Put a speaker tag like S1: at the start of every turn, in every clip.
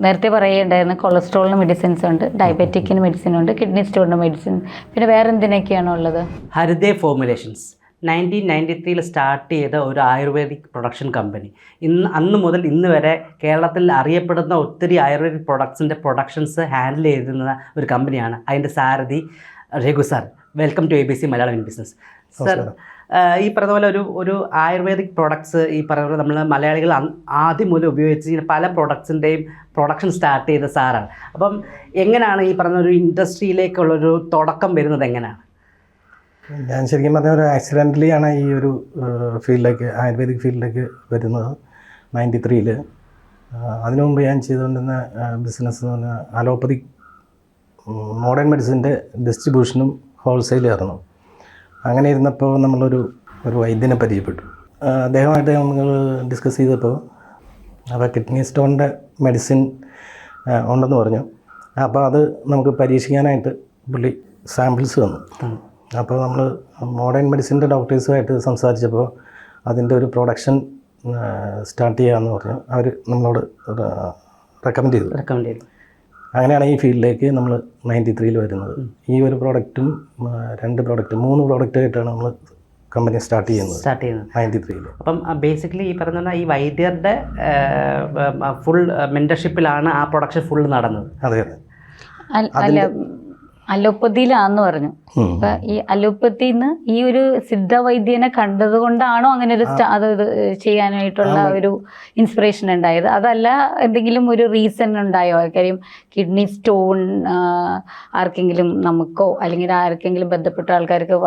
S1: നേരത്തെ പറയുകയുണ്ടായിരുന്നു കൊളസ്ട്രോളിന് മെഡിസിൻസ് ഉണ്ട്, ഡയബറ്റിക്കിന് മെഡിസിൻ ഉണ്ട്, കിഡ്നി സ്റ്റോണിന് മെഡിസിൻ, പിന്നെ വേറെ എന്തിനൊക്കെയാണോ ഉള്ളത്?
S2: ഹരിതേ ഫോർമുലേഷൻസ് 1993 സ്റ്റാർട്ട് ചെയ്ത ഒരു ആയുർവേദിക് പ്രൊഡക്ഷൻ കമ്പനി. അന്ന് മുതൽ ഇന്ന് വരെ കേരളത്തിൽ അറിയപ്പെടുന്ന ഒത്തിരി ആയുർവേദിക് പ്രൊഡക്ഷൻസ് ഹാൻഡിൽ ചെയ്യുന്ന ഒരു കമ്പനിയാണ്. അതിൻ്റെ സാരഥി Raghu sir. Welcome to ABC Malayalam in business. Sir, ഈ പറഞ്ഞ പോലെ ഒരു ആയുർവേദിക് പ്രൊഡക്ട്സ് ഈ പറഞ്ഞ പോലെ നമ്മൾ മലയാളികൾ ആദ്യം മുതൽ ഉപയോഗിച്ച് പല പ്രൊഡക്ട്സിൻ്റെയും പ്രൊഡക്ഷൻ സ്റ്റാർട്ട് ചെയ്ത സാറാണ്. അപ്പം എങ്ങനെയാണ് ഈ പറഞ്ഞ ഒരു ഇൻഡസ്ട്രിയിലേക്കുള്ളൊരു തുടക്കം വരുന്നത്? എങ്ങനെയാണ്?
S3: ഞാൻ ശരിക്കും പറഞ്ഞ ഒരു ആക്സിഡൻ്റലി ആണ് ഈ ഒരു ഫീൽഡിലേക്ക്, ആയുർവേദിക് ഫീൽഡിലേക്ക് വരുന്നത് 93-ൽ. അതിനു മുമ്പ് ഞാൻ ചെയ്തുകൊണ്ടിരുന്ന ബിസിനസ് എന്ന് പറഞ്ഞാൽ അലോപ്പതിക് മോഡേൺ മെഡിസിൻ്റെ ഡിസ്ട്രിബ്യൂഷനും ഹോൾസെയിലായിരുന്നു. അങ്ങനെ ഇരുന്നപ്പോൾ നമ്മളൊരു വൈദ്യനെ പരിചയപ്പെട്ടു. അദ്ദേഹമായിട്ട് നമ്മൾ ഡിസ്കസ് ചെയ്തപ്പോൾ അപ്പോൾ കിഡ്നി സ്റ്റോണിൻ്റെ മെഡിസിൻ ഉണ്ടെന്ന് പറഞ്ഞു. അപ്പോൾ അത് നമുക്ക് പരീക്ഷിക്കാനായിട്ട് പുള്ളി സാമ്പിൾസ് തന്നു. അപ്പോൾ നമ്മൾ മോഡേൺ മെഡിസിൻ്റെ ഡോക്ടേഴ്സുമായിട്ട് സംസാരിച്ചപ്പോൾ അതിൻ്റെ ഒരു പ്രൊഡക്ഷൻ സ്റ്റാർട്ട് ചെയ്യാമെന്ന് പറഞ്ഞു. അവർ നമ്മളോട് റെക്കമെൻഡ് ചെയ്തു. അങ്ങനെയാണ് ഈ ഫീൽഡിലേക്ക് നമ്മൾ 93-ൽ വരുന്നത്. ഈ ഒരു പ്രോഡക്റ്റും 3 പ്രോഡക്റ്റായിട്ടാണ് നമ്മൾ കമ്പനി സ്റ്റാർട്ട് ചെയ്യുന്നത് 93-ൽ.
S2: അപ്പം ബേസിക്കലി ഈ പറഞ്ഞ ഈ വൈദ്യരുടെ ഫുൾ മെൻറ്റർഷിപ്പിലാണ് ആ പ്രൊഡക്ഷൻ ഫുൾ നടന്നത്.
S3: അതെ
S1: അല്ല, അലോപ്പതിയിലാന്ന് പറഞ്ഞു. അപ്പൊ ഈ അലോപ്പതിന്ന് ഈ ഒരു സിദ്ധവൈദ്യനെ കണ്ടത് കൊണ്ടാണോ അങ്ങനെ ഒരു അത് ചെയ്യാനായിട്ടുള്ള ഒരു ഇൻസ്പിറേഷൻ ഉണ്ടായത്? അതല്ല എന്തെങ്കിലും ഒരു റീസൺ ഉണ്ടായോ? കാര്യം കിഡ്നി സ്റ്റോൺ ആർക്കെങ്കിലും നമുക്കോ അല്ലെങ്കിൽ ആർക്കെങ്കിലും ബന്ധപ്പെട്ട ആൾക്കാർക്ക്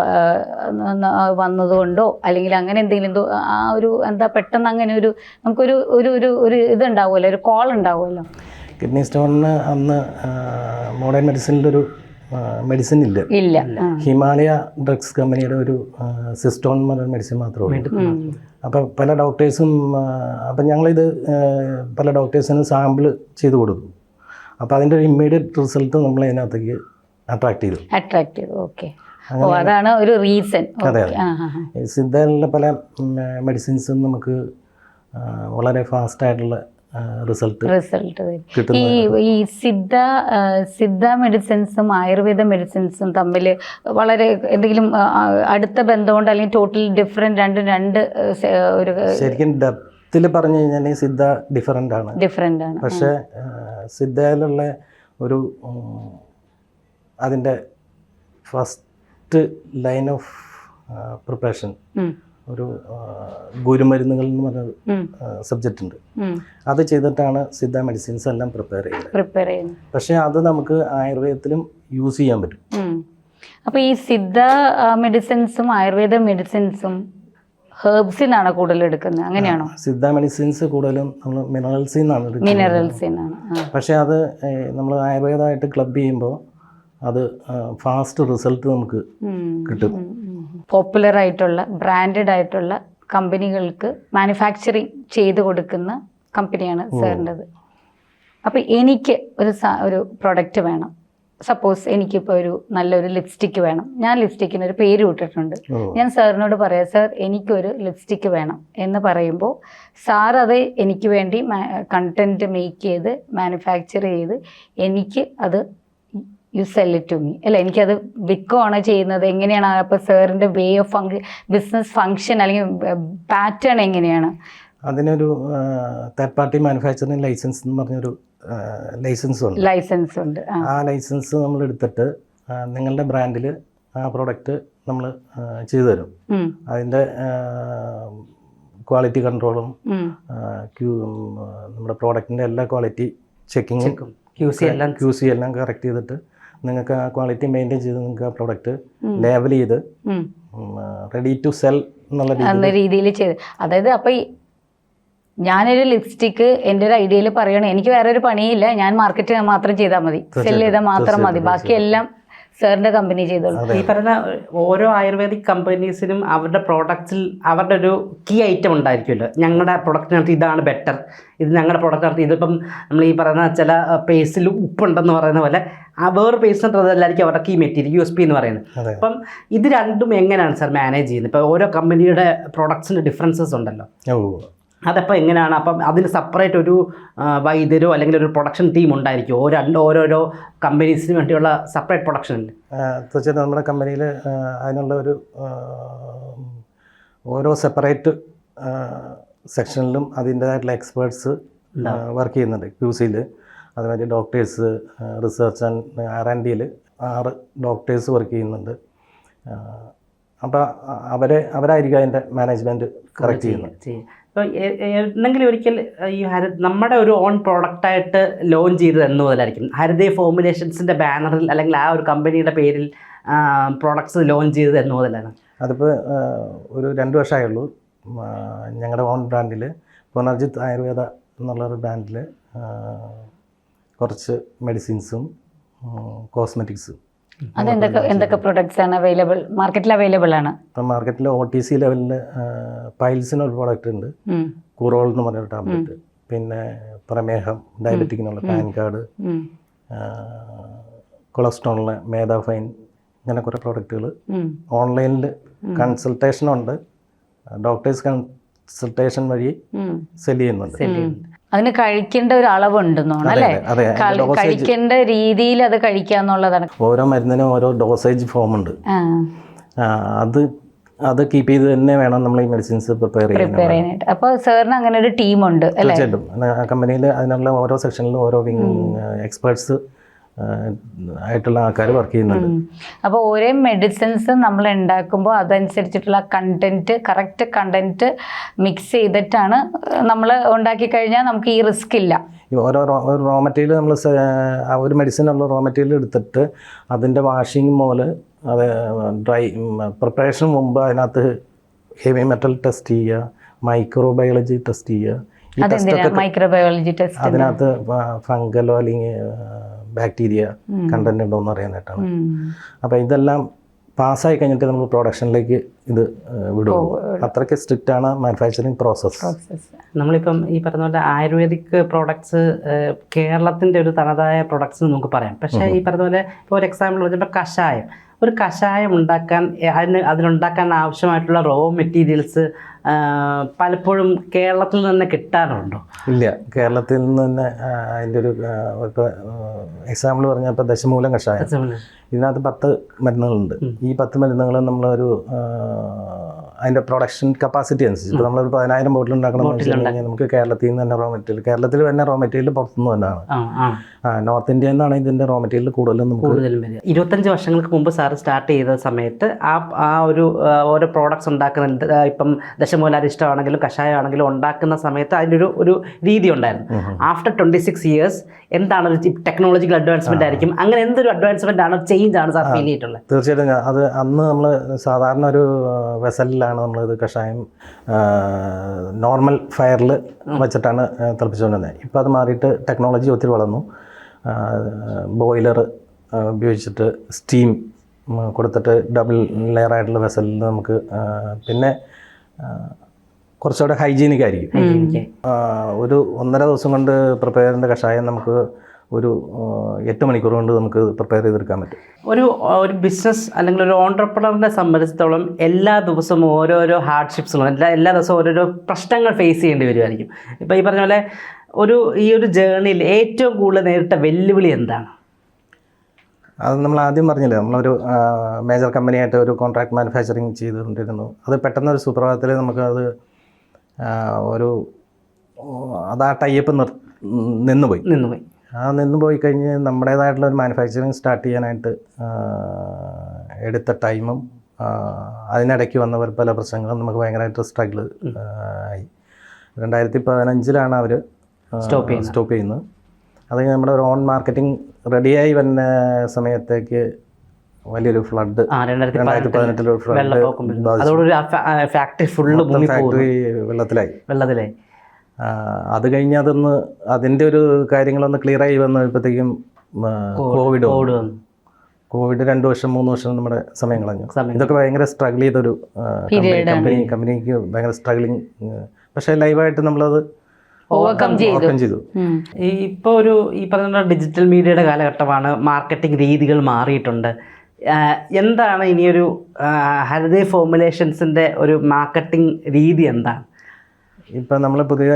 S1: വന്നതുകൊണ്ടോ അല്ലെങ്കിൽ അങ്ങനെ എന്തെങ്കിലും ആ ഒരു എന്താ പെട്ടെന്ന് അങ്ങനെ ഒരു നമുക്കൊരു ഒരു ഒരു ഒരു ഇതുണ്ടാവുമല്ലോ, ഒരു കോൾ ഉണ്ടാവുമല്ലോ.
S3: കിഡ്നി സ്റ്റോണിന് അന്ന് മോഡേൺ മെഡിസിനിലൊരു മെഡിസിൻ ഇല്ല. ഹിമാലയ ഡ്രഗ്സ് കമ്പനിയുടെ ഒരു സിസ്റ്റോൺ എന്ന് പറഞ്ഞ മെഡിസിൻ മാത്രമേ ഉള്ളൂ. അപ്പോൾ പല ഡോക്ടേഴ്സും അപ്പം ഞങ്ങളിത് പല ഡോക്ടേഴ്സിനും സാമ്പിൾ ചെയ്ത് കൊടുത്തു. അപ്പോൾ അതിൻ്റെ ഒരു ഇമ്മീഡിയറ്റ് റിസൾട്ട് നമ്മൾ അതിനകത്തേക്ക് അട്രാക്ട് ചെയ്തു. ഓക്കെ, അതാണ് ഒരു റീസൺ. അതെ, സിദ്ധയിലുള്ള പല മെഡിസിൻസും നമുക്ക് വളരെ ഫാസ്റ്റായിട്ടുള്ള റിസൾട്ട്
S1: ഈ സിദ്ധ മെഡിസിൻസും ആയുർവേദ മെഡിസിൻസും തമ്മിൽ വളരെ എന്തെങ്കിലും അടുത്ത ബന്ധമുണ്ട് അല്ലെങ്കിൽ ടോട്ടലി ഡിഫറെന്റ്? രണ്ട് ഒരു
S3: ശരിക്കും ഡെപ്തിൽ പറഞ്ഞു കഴിഞ്ഞാൽ സിദ്ധ ഡിഫറെൻ്റ് ആണ്. പക്ഷേ സിദ്ധയിലുള്ള ഒരു അതിൻ്റെ ഫസ്റ്റ് ലൈൻ ഓഫ് പ്രിപ്പറേഷൻ ഒരു ഗുരുമരുന്നുകൾ എന്ന് പറഞ്ഞൊരു സബ്ജക്റ്റ് ഉണ്ട്. അത് ചെയ്തിട്ടാണ് സിദ്ധ മെഡിസിൻസ് എല്ലാം പ്രിപ്പയർ ചെയ്യുന്നത്. പക്ഷേ അത് നമുക്ക് ആയുർവേദത്തിലും യൂസ് ചെയ്യാൻ പറ്റും.
S1: അപ്പോൾ ഈ സിദ്ധ മെഡിസിൻസും ആയുർവേദ മെഡിസിൻസും ഹെർബ്സിൽ നിന്നാണ് കൂടുതൽ എടുക്കുന്നത്, അങ്ങനെയാണോ?
S3: സിദ്ധ മെഡിസിൻസ് കൂടുതലും നമ്മൾ മിനറൽസിൽ നിന്നാണ്. പക്ഷേ അത് നമ്മൾ ആയുർവേദമായിട്ട് ക്ലബ് ചെയ്യുമ്പോൾ അത് ഫാസ്റ്റ് റിസൾട്ട് നമുക്ക് കിട്ടും.
S1: പോപ്പുലർ ആയിട്ടുള്ള ബ്രാൻഡഡ് ആയിട്ടുള്ള കമ്പനികൾക്ക് മാനുഫാക്ചറിങ് ചെയ്ത് കൊടുക്കുന്ന കമ്പനിയാണ് സാറിൻ്റെത്. അപ്പോൾ എനിക്ക് ഒരു പ്രൊഡക്റ്റ് വേണം. സപ്പോസ് എനിക്കിപ്പോൾ ഒരു നല്ലൊരു ലിപ്സ്റ്റിക്ക് വേണം. ഞാൻ ലിപ്സ്റ്റിക്കിന് ഒരു പേര് ഇട്ടിട്ടുണ്ട്. ഞാൻ സാറിനോട് പറയാം, സാർ എനിക്കൊരു ലിപ്സ്റ്റിക്ക് വേണം എന്ന് പറയുമ്പോൾ സാർ അത് എനിക്ക് വേണ്ടി കണ്ടൻറ്റ് മേക്ക് ചെയ്ത് മാനുഫാക്ചർ ചെയ്ത് എനിക്ക് അത് you sell it to me അല്ല, എനിക്കത് വിൽക്കുകയാണ് ചെയ്യുന്നത്. എങ്ങനെയാണ് അപ്പോൾ സാറിൻ്റെ വേ ഓഫ് ബിസിനസ് ഫങ്ഷൻ അല്ലെങ്കിൽ പാറ്റേൺ എങ്ങനെയാണ്?
S3: അതിനൊരു തേർഡ് പാർട്ടി മാനുഫാക്ചറിങ് ലൈസൻസ് എന്ന് പറഞ്ഞൊരു ലൈസൻസ് ഉണ്ട്. ആ ലൈസൻസ് നമ്മൾ എടുത്തിട്ട് നിങ്ങളുടെ ബ്രാൻഡിൽ ആ പ്രോഡക്റ്റ് നമ്മൾ ചെയ്തു തരും. അതിൻ്റെ ക്വാളിറ്റി കൺട്രോളും നമ്മുടെ പ്രോഡക്റ്റിൻ്റെ എല്ലാ ക്വാളിറ്റി ചെക്കിങ്ങും QC എല്ലാം കറക്റ്റ് ചെയ്തിട്ട് നിങ്ങൾക്ക് ആ ക്വാളിറ്റി മെയിൻറ്റെയിൻ ചെയ്ത് നിങ്ങൾക്ക് ആ പ്രോഡക്റ്റ് ലേബൽ ചെയ്ത് റെഡി ടു സെൽ എന്നുള്ള
S1: രീതിയിൽ ചെയ്ത്. അതായത് അപ്പോൾ ഞാനൊരു ലിപ്സ്റ്റിക്ക് എൻ്റെ ഒരു ഐഡിയയിൽ പറയണേ, എനിക്ക് വേറെ ഒരു പണിയില്ല, ഞാൻ മാർക്കറ്റ് മാത്രം ചെയ്താൽ മതി, സെല് ചെയ്താൽ മാത്രം മതി, ബാക്കിയെല്ലാം സാറിൻ്റെ കമ്പനി ചെയ്തോളൂ.
S2: ഈ പറഞ്ഞ ഓരോ ആയുർവേദിക് കമ്പനീസിനും അവരുടെ പ്രോഡക്ട്സിൽ അവരുടെ ഒരു കീ ഐറ്റം ഉണ്ടായിരിക്കുമല്ലോ. ഞങ്ങളുടെ പ്രൊഡക്റ്റിനകത്ത് ഇതാണ് ബെറ്റർ, ഇത് ഞങ്ങളുടെ പ്രൊഡക്റ്റിനകത്ത് ഇതിപ്പം നമ്മൾ ഈ പറയുന്ന ചില പേസ്റ്റിൽ ഉപ്പുണ്ടെന്ന് പറയുന്ന പോലെ ആ വേറെ പേസ്റ്റിനകത്ത് അതല്ലായിരിക്കും അവരുടെ കീ മെറ്റീരിയൽ USP എന്ന് പറയുന്നത്. അപ്പം ഇത് രണ്ടും എങ്ങനെയാണ് സാർ മാനേജ് ചെയ്യുന്നത്? ഇപ്പോൾ ഓരോ കമ്പനിയുടെ പ്രൊഡക്ട്സിൻ്റെ ഡിഫറൻസസ് ഉണ്ടല്ലോ. അതപ്പോൾ എങ്ങനെയാണ്? അപ്പം അതിന് സെപ്പറേറ്റ് ഒരു വൈദ്യരോ അല്ലെങ്കിൽ ഒരു പ്രൊഡക്ഷൻ ടീം ഉണ്ടായിരിക്കും, ഓരോരോ കമ്പനീസിന് വേണ്ടിയുള്ള സെപ്പറേറ്റ് പ്രൊഡക്ഷൻ ഉണ്ട്?
S3: തീർച്ചയായിട്ടും നമ്മുടെ കമ്പനിയിൽ അതിനുള്ള ഒരു ഓരോ സെപ്പറേറ്റ് സെക്ഷനിലും അതിൻ്റേതായിട്ടുള്ള എക്സ്പേർട്സ് വർക്ക് ചെയ്യുന്നുണ്ട്. QCയിൽ അതുമാതിരി ഡോക്ടേഴ്സ്, റിസർച്ച് ആൻഡ് R&Dയിൽ 6 ഡോക്ടേഴ്സ് വർക്ക് ചെയ്യുന്നുണ്ട്. അപ്പോൾ അവരായിരിക്കും അതിൻ്റെ മാനേജ്മെൻറ്റ് കറക്റ്റ് ചെയ്യുന്നത്.
S2: ഇപ്പോൾ എന്തെങ്കിലും ഒരിക്കൽ ഈ നമ്മുടെ ഒരു ഓൺ പ്രോഡക്റ്റായിട്ട് ലോഞ്ച് ചെയ്തത് എന്ന് മുതലായിരിക്കും ഹരിതേ ഫോർമുലേഷൻസിൻ്റെ ബാനറിൽ അല്ലെങ്കിൽ ആ ഒരു കമ്പനിയുടെ പേരിൽ പ്രോഡക്ട്സ് ലോഞ്ച് ചെയ്തത് എന്ന് മുതലാണ്?
S3: അതിപ്പോൾ ഒരു 2 വർഷമായുള്ളൂ. ഞങ്ങളുടെ ഓൺ ബ്രാൻഡിൽ പുനർജിത്ത് ആയുർവേദ എന്നുള്ളൊരു ബ്രാൻഡിൽ കുറച്ച് മെഡിസിൻസും കോസ്മെറ്റിക്സും.
S1: എന്തൊക്കെ പ്രൊഡക്ട്സ് ആണ് മാർക്കറ്റിൽ അവൈലബിൾ ആണ്?
S3: ഇപ്പം മാർക്കറ്റിൽ OTC ലെവലിൽ പൈൽസിനൊരു പ്രോഡക്റ്റ് ഉണ്ട്, കുറോൾ എന്ന് പറഞ്ഞൊരു ടാബ്ലറ്റ്. പിന്നെ പ്രമേഹം, ഡയബറ്റിക്കിനുള്ള പാൻകാർഡ്, കൊളസ്ട്രോളിന് മേധാഫൈൻ, ഇങ്ങനെ കുറേ പ്രോഡക്റ്റുകൾ ഓൺലൈനിൽ കൺസൾട്ടേഷനുണ്ട്. ഡോക്ടേഴ്സ് കൺസൾട്ടേഷൻ വഴി സെല് ചെയ്യുന്നുണ്ട്.
S1: അതിന് കഴിക്കേണ്ട ഒരു അളവുണ്ടെന്നാണ് അല്ലേ? കഴിക്കേണ്ട രീതിയിൽ അത് കഴിക്കാന്നുള്ളതാണ്.
S3: ഓരോ മരുന്നിനും ഓരോ ഡോസേജ് ഫോം ഉണ്ട്. അത് കീപ്പ് ചെയ്ത് തന്നെ വേണം നമ്മൾ ഈ മെഡിസിൻസ് പ്രിപ്പയർ ചെയ്യാനായിട്ട്.
S1: അപ്പോൾ സാറിന് അങ്ങനെ ഒരു ടീമുണ്ട് അല്ലേ?
S3: തീർച്ചയായിട്ടും കമ്പനിയിൽ അതിനുള്ള ഓരോ സെക്ഷനിലും ഓരോ എക്സ്പേർട്സ് ആയിട്ടുള്ള ആൾക്കാർ വർക്ക് ചെയ്യുന്നുണ്ട്.
S1: അപ്പോൾ ഓരോ മെഡിസിൻസ് നമ്മൾ ഉണ്ടാക്കുമ്പോൾ അതനുസരിച്ചിട്ടുള്ള കറക്റ്റ് കണ്ടന്റ് മിക്സ് ചെയ്തിട്ടാണ് നമ്മൾ ഉണ്ടാക്കി കഴിഞ്ഞാൽ നമുക്ക് ഈ റിസ്ക് ഇല്ല.
S3: ഓരോ റോ മെറ്റീരിയൽ നമ്മൾ ഒരു മെഡിസിനുള്ള റോ മെറ്റീരിയൽ എടുത്തിട്ട് അതിൻ്റെ വാഷിംഗ് മുതൽ അത് പ്രിപ്പറേഷൻ മുമ്പ് അതിനകത്ത് ഹെവി മെറ്റൽ ടെസ്റ്റ് ചെയ്യുക, മൈക്രോബയോളജി ടെസ്റ്റ് ചെയ്യുക.
S1: മൈക്രോബയോളജി ടെസ്റ്റ്
S3: അതിനകത്ത് ഫംഗലോ അല്ലെങ്കിൽ ബാക്ടീരിയ കണ്ടന്റ് ഉണ്ടോ എന്ന് അറിയാനായിട്ടാണ്. അപ്പോൾ ഇതെല്ലാം പാസ്സായി കഴിഞ്ഞിട്ട് നമ്മൾ പ്രൊഡക്ഷനിലേക്ക് ഇത് വിടുള്ളൂ. അത്രയ്ക്ക് സ്ട്രിക്റ്റ് ആണ് മാനുഫാക്ചറിങ് പ്രോസസ്സ്.
S2: നമ്മളിപ്പം ഈ പറഞ്ഞ പോലെ ആയുർവേദിക് പ്രോഡക്ട്സ് കേരളത്തിൻ്റെ ഒരു തനതായ പ്രോഡക്ട്സ് നമുക്ക് പറയാം. പക്ഷേ ഈ പറഞ്ഞ പോലെ ഇപ്പോൾ ഒരു എക്സാമ്പിൾ പറഞ്ഞപ്പോൾ കഷായം ഉണ്ടാക്കാൻ അതിനുണ്ടാക്കാൻ ആവശ്യമായിട്ടുള്ള റോ മെറ്റീരിയൽസ് പലപ്പോഴും കേരളത്തിൽ നിന്ന് കിട്ടാറുണ്ടോ?
S3: ഇല്ല, കേരളത്തിൽ നിന്ന് തന്നെ അതിൻ്റെ ഒരു എക്സാമ്പിൾ പറഞ്ഞാൽ ഇപ്പോൾ ദശമൂലം കഷായം, ഇതിനകത്ത് 10 മരുന്നുകളുണ്ട്. ഈ 10 മരുന്നുകൾ നമ്മളൊരു അതിൻ്റെ പ്രൊഡക്ഷൻ കപ്പാസിറ്റി അനുസരിച്ച് ഇപ്പോൾ നമ്മളൊരു 10,000 ബോട്ടിൽ ഉണ്ടാക്കണമെന്ന് വെച്ച് കഴിഞ്ഞാൽ നമുക്ക് കേരളത്തിൽ നിന്ന് തന്നെ കേരളത്തിൽ തന്നെ റോ മെറ്റീരിയൽ പുറത്തുനിന്ന് തന്നെയാണ്. നോർത്ത് ഇന്ത്യയിൽ നിന്നാണ് ഇതിൻ്റെ റോ മെറ്റീരിയൽ കൂടുതലും
S2: 25 വർഷങ്ങൾക്ക് മുമ്പ് സാറ് സ്റ്റാർട്ട് ചെയ്ത സമയത്ത് ആ ഒരു ഓരോ പ്രോഡക്ട്സ് ഉണ്ടാക്കുന്നുണ്ട്. ഇപ്പം ദശമൂലാരിഷ്ടമാണെങ്കിലും കഷായമാണെങ്കിലും ഉണ്ടാക്കുന്ന സമയത്ത് അതിൻ്റെ ഒരു രീതി ഉണ്ടായിരുന്നു. ആഫ്റ്റർ 26 ഇയേഴ്സ് എന്താണ് ഒരു ടെക്നോളജിക്കൽ അഡ്വാൻസ്മെന്റ് ആയിരിക്കും, അങ്ങനെ എന്തൊരു അഡ്വാൻസ്മെന്റ് ആണ്, ചേഞ്ച് ആണ് സാർ ഫീൽ ചെയ്തിട്ടുള്ളത്?
S3: തീർച്ചയായിട്ടും അത് അന്ന് നമ്മൾ സാധാരണ ഒരു വെസലിലാണ് നമ്മളിത് കഷായം നോർമൽ ഫയറിൽ വെച്ചിട്ടാണ് തിളപ്പിച്ചുകൊണ്ടിരുന്നത്. ഇപ്പോൾ അത് മാറിയിട്ട് ടെക്നോളജി ഒത്തിരി വളർന്നു. ബോയിലർ ഉപയോഗിച്ചിട്ട് സ്റ്റീം കൊടുത്തിട്ട് ഡബിൾ ലെയർ ആയിട്ടുള്ള വെസലിൽ നമുക്ക് പിന്നെ കുറച്ചുകൂടെ ഹൈജീനിക് ആയിരിക്കും. ഒരു 1.5 ദിവസം കൊണ്ട് പ്രിപ്പയർ ചെയ്യേണ്ട കഷായം നമുക്ക് ഒരു 8 മണിക്കൂർ കൊണ്ട് നമുക്ക് പ്രിപ്പയർ ചെയ്തെടുക്കാൻ പറ്റും.
S2: ഒരു ബിസിനസ് അല്ലെങ്കിൽ ഒരു ഓൺട്രപ്രണറിനെ സംബന്ധിച്ചിടത്തോളം എല്ലാ ദിവസവും ഓരോരോ ഹാർഡ്ഷിപ്സുകളും എല്ലാ ദിവസവും ഓരോരോ പ്രശ്നങ്ങൾ ഫേസ് ചെയ്യേണ്ടി വരുമായിരിക്കും. ഇപ്പോൾ ഈ പറഞ്ഞ പോലെ ഈ ഒരു ജേർണിയിൽ ഏറ്റവും കൂടുതൽ നേരിട്ട വെല്ലുവിളി എന്താണ്?
S3: അത് നമ്മൾ ആദ്യം പറഞ്ഞില്ലേ, നമ്മളൊരു മേജർ കമ്പനിയായിട്ട് ഒരു കോൺട്രാക്ട് മാനുഫാക്ചറിങ് ചെയ്തുകൊണ്ടിരുന്നു. അത് പെട്ടെന്നൊരു സുപ്രഭാതത്തിൽ നമുക്കത് അത് ആ ടൈപ്പ് നിന്നുപോയി. നിന്നുപോയി കഴിഞ്ഞ് നമ്മുടേതായിട്ടുള്ള ഒരു മാനുഫാക്ചറിങ് സ്റ്റാർട്ട് ചെയ്യാനായിട്ട് എടുത്ത ടൈമും അതിനിടയ്ക്ക് വന്ന പല പ്രശ്നങ്ങളും നമുക്ക് ഭയങ്കരമായിട്ട് സ്ട്രഗിൾ ആയി. 2015 അവർ സ്റ്റോപ്പ് ചെയ്യുന്നത്. അത് നമ്മുടെ ഒരു ഓൺ മാർക്കറ്റിംഗ് റെഡിയായി വരുന്ന സമയത്തേക്ക് വലിയൊരു ഫ്ലഡ്, 2018 ഫാക്ടറി വെള്ളത്തിലായി. അത് കഴിഞ്ഞ് അതിൻ്റെ ഒരു കാര്യങ്ങളൊന്ന് ക്ലിയർ ആയി വന്നപ്പോഴത്തേക്കും കോവിഡ് 2 വർഷം 3 വർഷം നമ്മുടെ സമയം കളഞ്ഞു. ഇതൊക്കെ ഭയങ്കര സ്ട്രഗിൾ ചെയ്തൊരു കമ്പനിക്ക് ഭയങ്കര സ്ട്രഗിളിങ്. പക്ഷേ ലൈവായിട്ട് നമ്മളത് ഓവർകം ചെയ്തു.
S2: ഇപ്പോൾ ഈ പറഞ്ഞ ഡിജിറ്റൽ മീഡിയയുടെ കാലഘട്ടമാണ്, മാർക്കറ്റിംഗ് രീതികൾ മാറിയിട്ടുണ്ട്. എന്താണ് ഇനിയൊരു ഹരിതേ ഫോർമുലേഷൻസിൻ്റെ ഒരു മാർക്കറ്റിംഗ് രീതി എന്താണ്?
S3: ഇപ്പം നമ്മൾ പുതിയ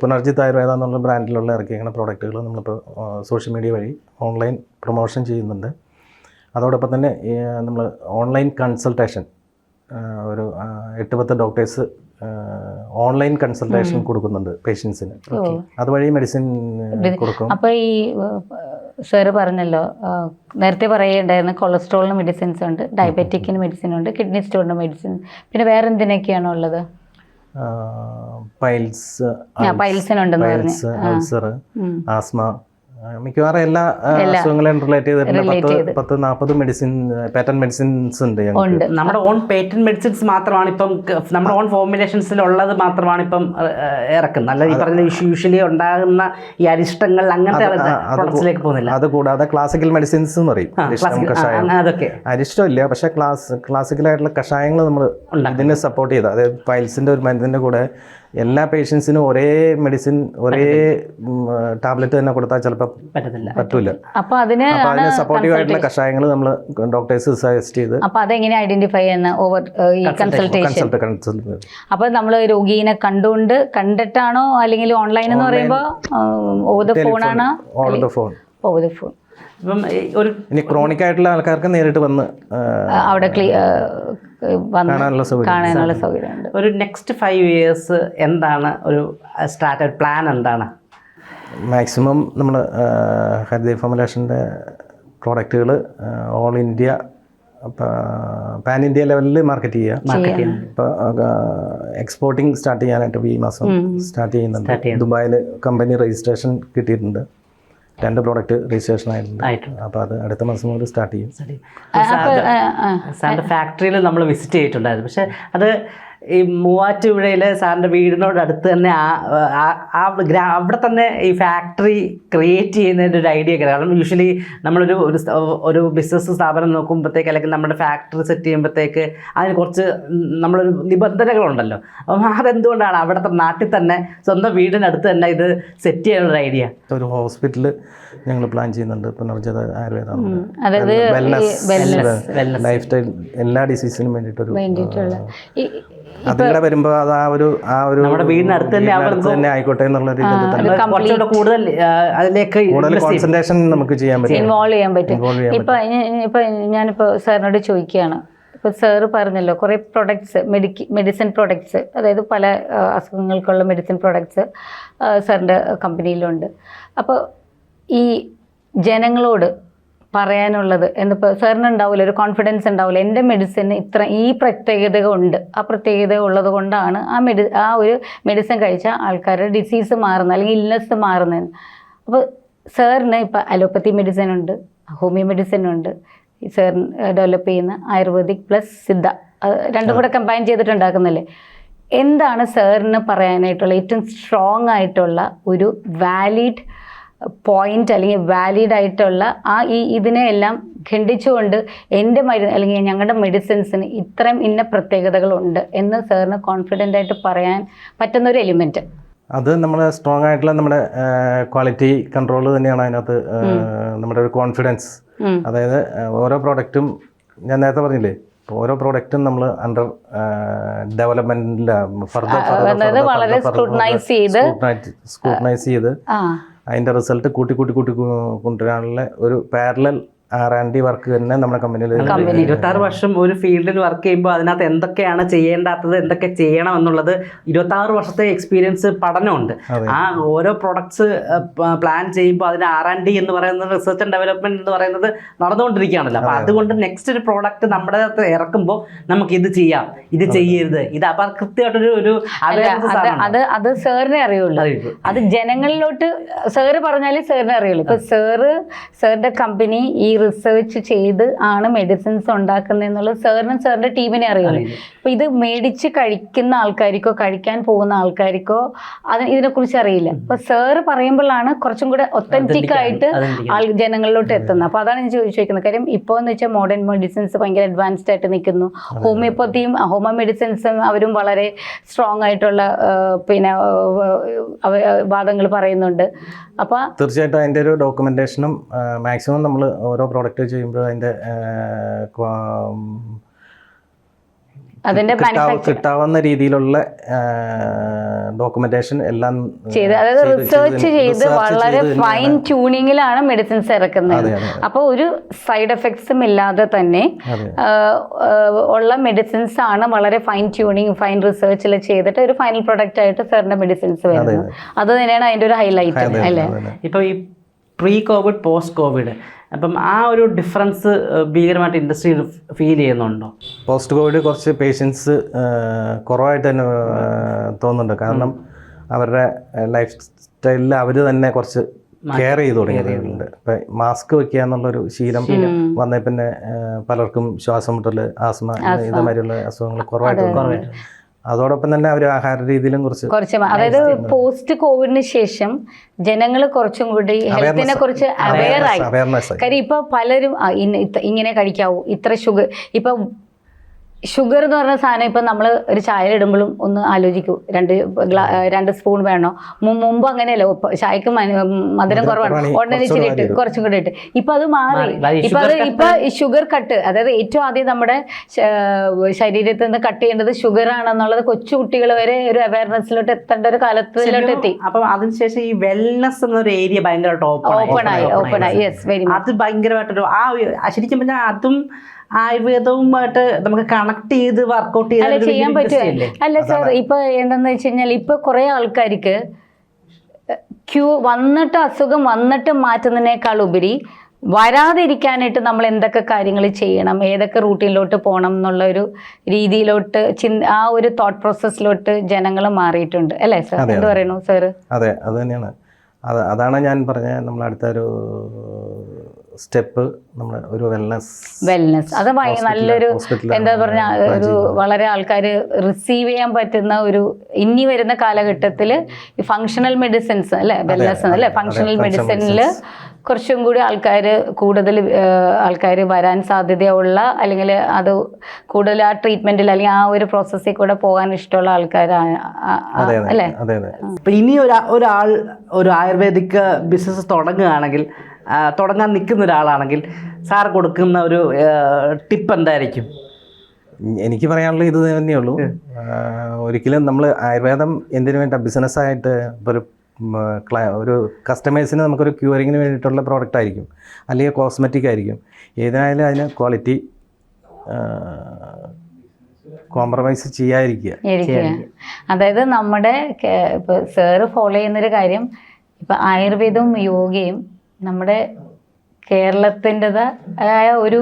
S3: പുനർജിത്ത് ആയുർവേദ എന്നുള്ള ബ്രാൻഡിലുള്ള ഇറക്കിയിരിക്കുന്ന പ്രോഡക്റ്റുകൾ നമ്മളിപ്പോൾ സോഷ്യൽ മീഡിയ വഴി ഓൺലൈൻ പ്രൊമോഷൻ ചെയ്യുന്നുണ്ട്. അതോടൊപ്പം തന്നെ നമ്മൾ ഓൺലൈൻ കൺസൾട്ടേഷൻ ഒരു 8-10 ഡോക്ടേഴ്സ് ഓൺലൈൻ കൺസൾട്ടേഷൻ കൊടുക്കുന്നുണ്ട് പേഷ്യൻസിന്. അതുവഴി മെഡിസിൻ കൊടുക്കും.
S1: അപ്പോൾ ഈ സാറ് പറഞ്ഞല്ലോ, നേരത്തെ പറയുകയുണ്ടായിരുന്നു കൊളസ്ട്രോളിന് മെഡിസിൻസ് ഉണ്ട്, ഡയബറ്റിക്കിന് മെഡിസിൻ ഉണ്ട്, കിഡ്നി സ്റ്റോണിന് മെഡിസിൻ, പിന്നെ വേറെ എന്തിനൊക്കെയാണോ ഉള്ളത്? പൈൽസിനുണ്ടെന്ന് പറഞ്ഞു,
S3: അൾസർ, ആസ്മ, മിക്കവാറും എല്ലാ അസുഖങ്ങളെയും റിലേറ്റ് ചെയ്തിട്ടുണ്ട്. 10-40 മെഡിസിൻ പാറ്റന്റ് മെഡിസിൻസ് ഉണ്ട്.
S2: നമ്മുടെ ഓൺ പേറ്റന്റ് മെഡിസിൻസ് മാത്രമാണ് ഇപ്പം, നമ്മുടെ ഓൺ ഫോർമുലേഷൻസിലുള്ളത് മാത്രമാണ് ഇപ്പം ഇറക്കുന്നത്. അല്ല ഈ പറഞ്ഞ യൂഷ്വലി ഉണ്ടാകുന്ന ഈ അരിഷ്ടങ്ങൾ അങ്ങനത്തെ പ്രൊഡക്ട്സിലേക്ക് പോകുന്നില്ല.
S3: അതുകൂടാതെ ക്ലാസിക്കൽ മെഡിസിൻസ് എന്ന് പറയും.
S2: അതൊക്കെ
S3: അരിഷ്ടമില്ല, പക്ഷേ ക്ലാസിക്കലായിട്ടുള്ള കഷായങ്ങൾ നമ്മൾ ഇതിനെ സപ്പോർട്ട് ചെയ്ത, അതായത് പൈൽസിന്റെ ഒരു മരുന്നിന്റെ കൂടെ എല്ലാ പേഷ്യൻസിനും ഒരേ മെഡിസിൻ ഒരേ ടാബ്ലറ്റ് തന്നെ കൊടുത്താൽ ചിലപ്പോൾ പറ്റൂല.
S1: അപ്പോൾ അതിന്
S3: സപ്പോർട്ടീവ് ആയിട്ടുള്ള കഷായങ്ങൾ നമ്മൾ ഡോക്ടേഴ്സ് സജസ്റ്റ് ചെയ്ത്.
S1: അപ്പോൾ അതെങ്ങനെ ഐഡന്റിഫൈ ചെയ്യുന്ന കൺസൾട്ടേഷൻ? അപ്പോൾ നമ്മൾ രോഗീനെ കണ്ടിട്ടാണോ, അല്ലെങ്കിൽ ഓൺലൈൻ എന്ന് പറയുമ്പോൾ ഓവർ ദ ഫോൺ ആണോ?
S3: Over the phone.
S1: Over the phone.
S3: ഇനി ക്രോണിക് ആയിട്ടുള്ള ആൾക്കാർക്ക് നേരിട്ട് വന്ന്
S1: അവിടെ
S3: കാണാനുള്ള
S1: സൗകര്യമുണ്ട്.
S2: ഒരു നെക്സ്റ്റ് 5 years എന്താണ് ഒരു പ്ലാൻ എന്താണ്?
S3: മാക്സിമം നമ്മൾ ഹരിദേവ് ഫോർമുലേഷൻ്റെ പ്രോഡക്റ്റുകൾ ഓൾ ഇന്ത്യ പാൻ ഇന്ത്യ ലെവലിൽ മാർക്കറ്റ് ചെയ്യുക. ഇപ്പോൾ എക്സ്പോർട്ടിങ് സ്റ്റാർട്ട് ചെയ്യാനായിട്ട് ഈ മാസം സ്റ്റാർട്ട് ചെയ്യുന്നുണ്ട്. ദുബായിൽ കമ്പനി രജിസ്ട്രേഷൻ കിട്ടിയിട്ടുണ്ട്. 2 പ്രോഡക്റ്റ് രജിസ്ട്രേഷൻ ആയിട്ടുണ്ട്. അപ്പോൾ അത് അടുത്ത മാസം മുതൽ സ്റ്റാർട്ട് ചെയ്യും.
S2: സാറിൻ്റെ ഫാക്ടറിയിൽ നമ്മൾ വിസിറ്റ് ചെയ്തിട്ടുണ്ടായിരുന്നു. പക്ഷേ അത് ഈ മൂവാറ്റുപുഴയിൽ സാറിൻ്റെ വീടിനോട് അടുത്ത് തന്നെ അവിടെ തന്നെ ഈ ഫാക്ടറി ക്രിയേറ്റ് ചെയ്യുന്നതിൻ്റെ ഒരു ഐഡിയ ഒക്കെ. കാരണം യൂഷ്വലി നമ്മളൊരു ഒരു ബിസിനസ് സ്ഥാപനം നോക്കുമ്പോഴത്തേക്ക്, അല്ലെങ്കിൽ നമ്മുടെ ഫാക്ടറി സെറ്റ് ചെയ്യുമ്പോഴത്തേക്ക് അതിന് കുറച്ച് നമ്മളൊരു നിബന്ധനകളുണ്ടല്ലോ. അപ്പം അതെന്തുകൊണ്ടാണ് അവിടുത്തെ നാട്ടിൽ തന്നെ സ്വന്തം വീടിനടുത്ത് തന്നെ ഇത് സെറ്റ് ചെയ്യാനുള്ള ഐഡിയ?
S3: ഒരു ഹോസ്പിറ്റൽ ഞങ്ങൾ പ്ലാൻ ചെയ്യുന്നുണ്ട്, പുനർജിത്ത് ആയുർവേദ. ലൈഫ് സ്റ്റൈൽ എല്ലാ ഡിസീസിനും വേണ്ടിയിട്ടുള്ള അതിവിടെ വരുമ്പോൾ അത് ആ ഒരു
S2: നമ്മുടെ വീടിനടുത്ത്
S3: തന്നെ ആയിക്കോട്ടെ എന്നുള്ള രീതിയിൽ തന്നെ
S2: കൂടുതൽ അതിലേക്ക്
S3: കോൺസെൻട്രേഷൻ നമുക്ക് ചെയ്യാൻ പറ്റും,
S1: ഇൻവോൾവ് ചെയ്യാൻ പറ്റും. ഇപ്പൊ ഞാനിപ്പോൾ സാറിനോട് ചോദിക്കുകയാണ്, ഇപ്പോൾ സാറ് പറഞ്ഞല്ലോ കുറേ പ്രൊഡക്ട്സ്, മെഡിസിൻ പ്രൊഡക്ട്സ്, അതായത് പല അസുഖങ്ങൾക്കുള്ള മെഡിസിൻ പ്രൊഡക്ട്സ് സാറിൻ്റെ കമ്പനിയിലുണ്ട്. അപ്പോൾ ഈ ജനങ്ങളോട് പറയാനുള്ളത് എന്നിപ്പോൾ സാറിന് ഉണ്ടാവില്ല, ഒരു കോൺഫിഡൻസ് ഉണ്ടാവില്ല, എൻ്റെ മെഡിസിന് ഈ പ്രത്യേകത ഉണ്ട്, ആ പ്രത്യേകത ഉള്ളത് കൊണ്ടാണ് ആ ഒരു മെഡിസിൻ കഴിച്ചാൽ ആൾക്കാരുടെ ഡിസീസ് മാറുന്നത് അല്ലെങ്കിൽ ഇൽനെസ് മാറുന്നതെന്ന്. അപ്പോൾ സാറിന് ഇപ്പോൾ അലോപ്പത്തി മെഡിസിൻ ഉണ്ട്, ഹോമിയോ മെഡിസിൻ ഉണ്ട്, സാർ ഡെവലപ്പ് ചെയ്യുന്ന ആയുർവേദിക് പ്ലസ് സിദ്ധ, രണ്ടും കൂടെ കമ്പൈൻ ചെയ്തിട്ടുണ്ടാക്കുന്നില്ലേ? എന്താണ് സാറിന് പറയാനായിട്ടുള്ള ഏറ്റവും സ്ട്രോങ് ആയിട്ടുള്ള ഒരു വാലിഡ് പോയിന്റ്, അല്ലെങ്കിൽ വാലിഡ് ആയിട്ടുള്ള ഇതിനെയെല്ലാം ഖണ്ഡിച്ചുകൊണ്ട് എൻ്റെ അല്ലെങ്കിൽ ഞങ്ങളുടെ മെഡിസിൻസിന് ഇന്ന പ്രത്യേകതകളുണ്ട് എന്ന് സാറിന് കോൺഫിഡൻ്റ് ആയിട്ട് പറയാൻ പറ്റുന്ന ഒരു എലിമെൻറ്റ്?
S3: അത് നമ്മുടെ സ്ട്രോങ് ആയിട്ടുള്ള നമ്മുടെ ക്വാളിറ്റി കൺട്രോൾ തന്നെയാണ് അതിനകത്ത്. നമ്മുടെ ഒരു കോൺഫിഡൻസ്, അതായത് ഓരോ പ്രോഡക്റ്റും ഞാൻ നേരത്തെ പറഞ്ഞില്ലേ, ഓരോ പ്രോഡക്റ്റും നമ്മൾ അണ്ടർ ഡെവലപ്മെന്റിലാണ്,
S1: വളരെ സ്ക്രൂട്ടനൈസ്
S3: ചെയ്ത് അതിൻ്റെ റിസൾട്ട് കൂട്ടി കൊണ്ടുവരാനുള്ള ഒരു പാരലൽ R&D വർക്ക് തന്നെ നമ്മുടെ കമ്പനിയിൽ.
S2: 26 വർഷം ഒരു ഫീൽഡിൽ വർക്ക് ചെയ്യുമ്പോൾ അതിനകത്ത് എന്തൊക്കെയാണ് ചെയ്യേണ്ടാത്തത്, എന്തൊക്കെ ചെയ്യണം എന്നുള്ളത് 26 വർഷത്തെ എക്സ്പീരിയൻസ് പഠനമുണ്ട്. ആ ഓരോ പ്രൊഡക്ട്സ് പ്ലാൻ ചെയ്യുമ്പോൾ അതിന് R&D എന്ന് പറയുന്നത്, റിസർച്ച് ആൻഡ് ഡെവലപ്മെന്റ് എന്ന് പറയുന്നത് നടന്നുകൊണ്ടിരിക്കുകയാണല്ലോ. അപ്പോൾ അതുകൊണ്ട് നെക്സ്റ്റ് ഒരു പ്രോഡക്റ്റ് നമ്മുടെ അകത്ത് ഇറക്കുമ്പോൾ നമുക്ക് ഇത് ചെയ്യാം, ഇത് ചെയ്യരുത്, ഇത് അപ്പം കൃത്യമായിട്ടൊരു
S1: അത് സാറിനെ അറിയുള്ളൂ. അത് ജനങ്ങളിലോട്ട് സാറ് പറഞ്ഞാലേ സാറിനെ അറിയുള്ളൂ. ഇപ്പൊ സാറിന്റെ കമ്പനി ഈ റിസർച്ച് ചെയ്ത് ആണ് മെഡിസിൻസ് ഉണ്ടാക്കുന്നതെന്നുള്ളത് സാറിനും സാറിൻ്റെ ടീമിനെ അറിയുള്ളൂ. അപ്പോൾ ഇത് മേടിച്ച് കഴിക്കുന്ന ആൾക്കാർക്കോ കഴിക്കാൻ പോകുന്ന ആൾക്കാർക്കോ ഇതിനെക്കുറിച്ച് അറിയില്ല. അപ്പോൾ സാറ് പറയുമ്പോഴാണ് കുറച്ചും കൂടെ ഒത്തൻറ്റിക് ആയിട്ട് ജനങ്ങളിലോട്ട് എത്തുന്നത്. അപ്പോൾ അതാണ് ഞാൻ ചോദിക്കുന്നത്. കാര്യം ഇപ്പോൾ എന്ന് വെച്ചാൽ മോഡേൺ മെഡിസിൻസ് ഭയങ്കര അഡ്വാൻസ്ഡ് ആയിട്ട് നിൽക്കുന്നു. ഹോമിയോപ്പത്തിയും ഹോമിയോ മെഡിസിൻസും അവരും വളരെ സ്ട്രോങ് ആയിട്ടുള്ള വാദങ്ങൾ പറയുന്നുണ്ട്. അപ്പോൾ
S3: തീർച്ചയായിട്ടും അതിൻ്റെ ഒരു ഡോക്യുമെൻറ്റേഷനും മാക്സിമം നമ്മൾ ഓരോ പ്രോഡക്റ്റ് ചെയ്യുമ്പോൾ അതിൻ്റെ
S1: അതിന്റെ
S3: കിട്ടാവുന്ന രീതിയിലുള്ള ഡോക്യുമെന്റേഷൻ എല്ലാം
S1: ചെയ്ത്, അതായത് റിസർച്ച് ചെയ്ത് വളരെ ഫൈൻ ട്യൂണിങ്ങിലാണ് മെഡിസിൻസ് ഇറക്കുന്നത്. അപ്പോൾ ഒരു സൈഡ് എഫക്ട്സും ഇല്ലാതെ തന്നെ ഉള്ള മെഡിസിൻസ് ആണ് വളരെ ഫൈൻ ട്യൂണിങ്, ഫൈൻ റിസർച്ചിൽ ചെയ്തിട്ട് ഒരു ഫൈനൽ പ്രൊഡക്റ്റ് ആയിട്ട് സാറിന്റെ മെഡിസിൻസ് വരുന്നത്. അത് തന്നെയാണ് അതിന്റെ ഒരു ഹൈലൈറ്റ് അല്ലേ?
S2: ഇപ്പൊ ഈ പ്രീ കോവിഡ് പോസ്റ്റ് കോവിഡ്, അപ്പം ആ ഒരു ഡിഫറൻസ് ഭീകരമായിട്ട് ഇൻഡസ്ട്രിയിൽ ഫീൽ ചെയ്യുന്നുണ്ടോ?
S3: പോസ്റ്റ് കോവിഡ് കുറച്ച് പേഷ്യൻസ് കുറവായിട്ട് തന്നെ തോന്നുന്നുണ്ട്. കാരണം അവരുടെ ലൈഫ് സ്റ്റൈലിൽ അവർ തന്നെ കുറച്ച് കെയർ ചെയ്ത് തുടങ്ങിയിട്ടുണ്ട്. ഇപ്പം മാസ്ക് വെക്കുക എന്നുള്ളൊരു ശീലം വന്നേ പിന്നെ പലർക്കും ശ്വാസം മുട്ടൽ, ആസ്മ ഇതുമാതിരിയുള്ള അസുഖങ്ങൾ കുറവായിട്ട്. അതോടൊപ്പം തന്നെ അവർ ആഹാര രീതിയിലും കുറച്ച്
S1: അതായത് പോസ്റ്റ് കോവിഡിന് ശേഷം ജനങ്ങൾ കുറച്ചും കൂടി ഹെൽത്തിനെ കുറിച്ച് അവെയർ ആയി. കാര്യം ഇപ്പൊ പലരും ഇങ്ങനെ കഴിക്കാവൂ, ഇത്ര ഷുഗർ. ഇപ്പൊ ഷുഗർ എന്ന് പറഞ്ഞ സാധനം ഇപ്പം നമ്മൾ ഒരു ചായ ഇടുമ്പോഴും ഒന്ന് ആലോചിക്കൂ, 2 സ്പൂൺ വേണോ? മുമ്പ് അങ്ങനെയല്ലോ, ചായക്ക് മധുരം കുറവാണ്, ഉടനെ ഇച്ചിരി ഇട്ട് കുറച്ചും കൂടി ഇട്ട്. ഇപ്പം അത് മാറി. ഇപ്പൊ ഷുഗർ കട്ട്, അതായത് ഏറ്റവും ആദ്യം നമ്മുടെ ശരീരത്തിൽ നിന്ന് കട്ട് ചെയ്യേണ്ടത് ഷുഗർ ആണെന്നുള്ളത് കൊച്ചു കുട്ടികൾ വരെ ഒരു അവയർനെസ്സിലോട്ട് എത്തേണ്ട ഒരു കാലത്തിലോട്ട് എത്തി.
S2: അപ്പം അതിനുശേഷം ഈ വെൽനസ് എന്നൊരു ഏരിയ ഭയങ്കരമായിട്ട് ഓപ്പൺ ആയി.
S1: Yes, very much.
S2: അത് ഭയങ്കരമായിട്ടൊരു ശരിക്കും പറഞ്ഞാൽ അതും ആയുർവേദവുമായിട്ട് നമുക്ക് കണക്ട് ചെയ്ത് വർക്ക്ഔട്ട്
S1: ചെയ്യാൻ പറ്റും. അല്ല സാർ, ഇപ്പൊ എന്താന്ന് വെച്ച് കഴിഞ്ഞാൽ ഇപ്പൊ കുറെ ആൾക്കാർക്ക് അസുഖം വന്നിട്ട് മാറ്റുന്നതിനേക്കാൾ ഉപരി വരാതിരിക്കാനായിട്ട് നമ്മൾ എന്തൊക്കെ കാര്യങ്ങൾ ചെയ്യണം, ഏതൊക്കെ റൂട്ടീനിലോട്ട് പോകണം എന്നുള്ള ഒരു രീതിയിലോട്ട് ആ ഒരു തോട്ട് പ്രോസസ്സിലോട്ട് ജനങ്ങൾ മാറിയിട്ടുണ്ട് അല്ലേ സാർ? എന്ത് പറയുന്നു സാറ്?
S3: അതെ, അത് തന്നെയാണ്. അതാണ് ഞാൻ പറഞ്ഞ നമ്മൾ അടുത്തൊരു സ്റ്റെപ്പ്, നമ്മുടെ ഒരു വെൽനസ്.
S1: അത് നല്ലൊരു എന്താ പറഞ്ഞ ഒരു വളരെ ആൾക്കാർ റിസീവ് ചെയ്യാൻ പറ്റുന്ന ഒരു ഇനി വരുന്ന കാലഘട്ടത്തിൽ ഈ ഫങ്ഷണൽ മെഡിസിൻസ് അല്ലെ, വെൽനസ് അല്ലെ, ഫങ്ഷണൽ മെഡിസിനിൽ കുറച്ചും കൂടി കൂടുതൽ ആൾക്കാർ വരാൻ സാധ്യതയുള്ള, അല്ലെങ്കിൽ അത് കൂടുതൽ ആ ട്രീറ്റ്മെന്റിൽ അല്ലെങ്കിൽ ആ ഒരു പ്രോസസ്സിൽ കൂടെ പോകാൻ ഇഷ്ടമുള്ള ആൾക്കാരാണ് അല്ലേ?
S2: ഇപ്പൊ ഇനി ഒരാൾ ഒരു ആയുർവേദിക് ബിസിനസ് തുടങ്ങാൻ നിൽക്കുന്ന ഒരാളാണെങ്കിൽ സാർ കൊടുക്കുന്ന ഒരു ടിപ്പ് എന്തായിരിക്കും?
S3: എനിക്ക് പറയാനുള്ളത് ഇത് തന്നെയുള്ളൂ. ഒരിക്കലും നമ്മൾ ആയുർവേദം എന്തിനു വേണ്ട ബിസിനസ്സായിട്ട് ഇപ്പോൾ ഒരു കസ്റ്റമേഴ്സിന് നമുക്കൊരു ക്യൂറിങ്ങിന് വേണ്ടിയിട്ടുള്ള പ്രോഡക്റ്റ് ആയിരിക്കും, അല്ലെങ്കിൽ കോസ്മെറ്റിക് ആയിരിക്കും. ഏതായാലും അതിന് ക്വാളിറ്റി കോംപ്രമൈസ് ചെയ്യാതിരിക്കുക.
S1: അതായത് നമ്മുടെ ഇപ്പോൾ സാറ് ഫോളോ ചെയ്യുന്നൊരു കാര്യം, ഇപ്പം ആയുർവേദവും യോഗയും നമ്മുടെ കേരളത്തിൻ്റെതായ ഒരു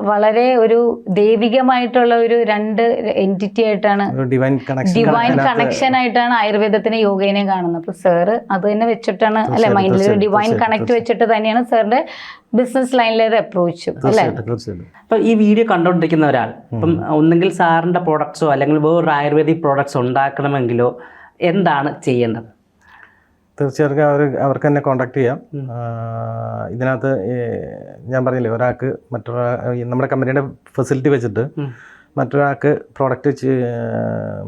S1: വളരെ ഒരു ദൈവികമായിട്ടുള്ള ഒരു 2 എൻറ്റിറ്റി ആയിട്ടാണ്, ഡിവൈൻ കണക്ഷൻ ആയിട്ടാണ് ആയുർവേദത്തിനെ യോഗേനെ കാണുന്നത്. അപ്പോൾ സാറ് അത് തന്നെ വെച്ചിട്ടാണ് അല്ലെ, മൈൻഡിൽ ഒരു ഡിവൈൻ കണക്ട് വെച്ചിട്ട് തന്നെയാണ് സാറിന്റെ ബിസിനസ് ലൈനിലൊരു അപ്രോച്ചും അല്ലേ?
S2: അപ്പോൾ ഈ വീഡിയോ കണ്ടുകൊണ്ടിരിക്കുന്ന ഒരാൾ ഇപ്പം ഒന്നെങ്കിൽ സാറിന്റെ പ്രോഡക്ട്സോ അല്ലെങ്കിൽ വേറൊരു ആയുർവേദിക് പ്രോഡക്ട്സ് ഉണ്ടാക്കണമെങ്കിലോ എന്താണ് ചെയ്യേണ്ടത്?
S3: തീർച്ചയായിട്ടും അവർക്ക് തന്നെ കോൺടാക്ട് ചെയ്യാം. ഇതിനകത്ത് ഞാൻ പറഞ്ഞില്ലേ, ഒരാൾക്ക് നമ്മുടെ കമ്പനിയുടെ ഫെസിലിറ്റി വെച്ചിട്ട് മറ്റൊരാൾക്ക് പ്രോഡക്റ്റ്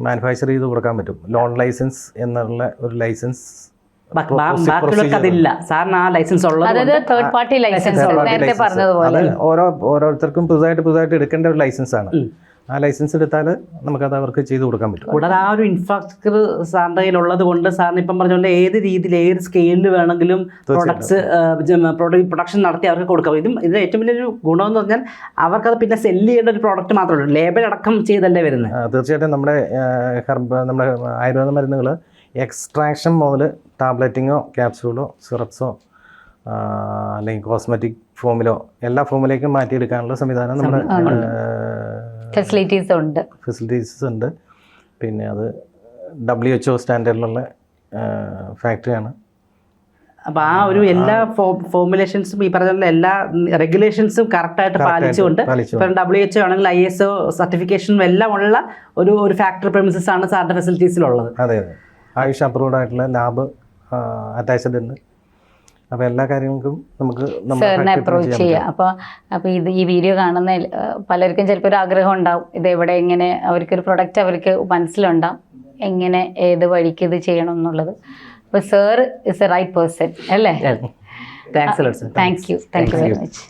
S3: മാനുഫാക്ചർ ചെയ്ത് കൊടുക്കാൻ പറ്റും. ലോൺ ലൈസൻസ് എന്നുള്ള ഒരു ലൈസൻസ് ഓരോരുത്തർക്കും പുതുതായിട്ട് എടുക്കേണ്ട ഒരു ലൈസൻസ് ആണ്. ആ ലൈസൻസ് എടുത്താൽ നമുക്കത് അവർക്ക് ചെയ്ത് കൊടുക്കാൻ പറ്റും.
S2: കൂടാതെ ആ ഒരു ഇൻഫ്രാസ്ട്രക്ചർ സാറിൻ്റെ കയ്യിലുള്ളത് കൊണ്ട് സാറിന് ഇപ്പം പറഞ്ഞ പോലെ ഏത് രീതിയിൽ ഏത് സ്കെയിലിൽ വേണമെങ്കിലും പ്രൊഡക്ഷൻ നടത്തി അവർക്ക് കൊടുക്കാം. ഇതിന് ഏറ്റവും വലിയൊരു ഗുണമെന്ന് പറഞ്ഞാൽ അവർക്കത് പിന്നെ സെല്ല് ചെയ്യേണ്ട ഒരു പ്രോഡക്റ്റ് മാത്രമല്ല, ലേബൽ അടക്കം ചെയ്തല്ലേ വരുന്നത്.
S3: തീർച്ചയായിട്ടും നമ്മുടെ ആയുർവേദ മരുന്നുകൾ എക്സ്ട്രാക്ഷൻ മുതൽ ടാബ്ലറ്റിങ്ങോ ക്യാപ്സ്യൂളോ സിറപ്സോ അല്ലെങ്കിൽ കോസ്മെറ്റിക് ഫോമിലോ എല്ലാ ഫോമിലേക്കും മാറ്റിയെടുക്കാനുള്ള സംവിധാനം നമ്മുടെ
S1: ഫെസിലിറ്റീസ് ഉണ്ട്.
S3: പിന്നെ അത് WHO സ്റ്റാൻഡേർഡിലുള്ള ഫാക്ടറിയാണ്.
S2: അപ്പോൾ ആ ഒരു എല്ലാ ഫോർമുലേഷൻസും ഈ പറഞ്ഞ എല്ലാ റെഗുലേഷൻസും കറക്റ്റായിട്ട് പാലിച്ചുകൊണ്ട് ഇപ്പം WHO ആണെങ്കിൽ ISO സർട്ടിഫിക്കേഷനും എല്ലാം ഉള്ള ഒരു ഫാക്ടറി പ്രെമിസസ് ആണ് സാറിൻ്റെ ഫെസിലിറ്റീസിലുള്ളത്.
S3: അതെ, ആയുഷ് അപ്രൂവ്ഡ് ആയിട്ടുള്ള ലാബ് അറ്റാച്ച്ഡ് ഉണ്ട്. അപ്പോൾ എല്ലാ കാര്യങ്ങൾക്കും നമുക്ക്
S1: സാറിനെ അപ്രോച്ച് ചെയ്യാം. അപ്പോൾ ഈ വീഡിയോ കാണുന്ന പലർക്കും ചിലപ്പോൾ ഒരു ആഗ്രഹം ഉണ്ടാവും, ഇതെവിടെ എങ്ങനെ അവർക്കൊരു പ്രൊഡക്റ്റ് അവർക്ക് മനസ്സിലുണ്ടാവും, എങ്ങനെ ഏത് വഴിക്ക് ഇത് ചെയ്യണം എന്നുള്ളത്. അപ്പോൾ sir is a right person അല്ലേ?
S2: Thanks.
S1: Thank you very much.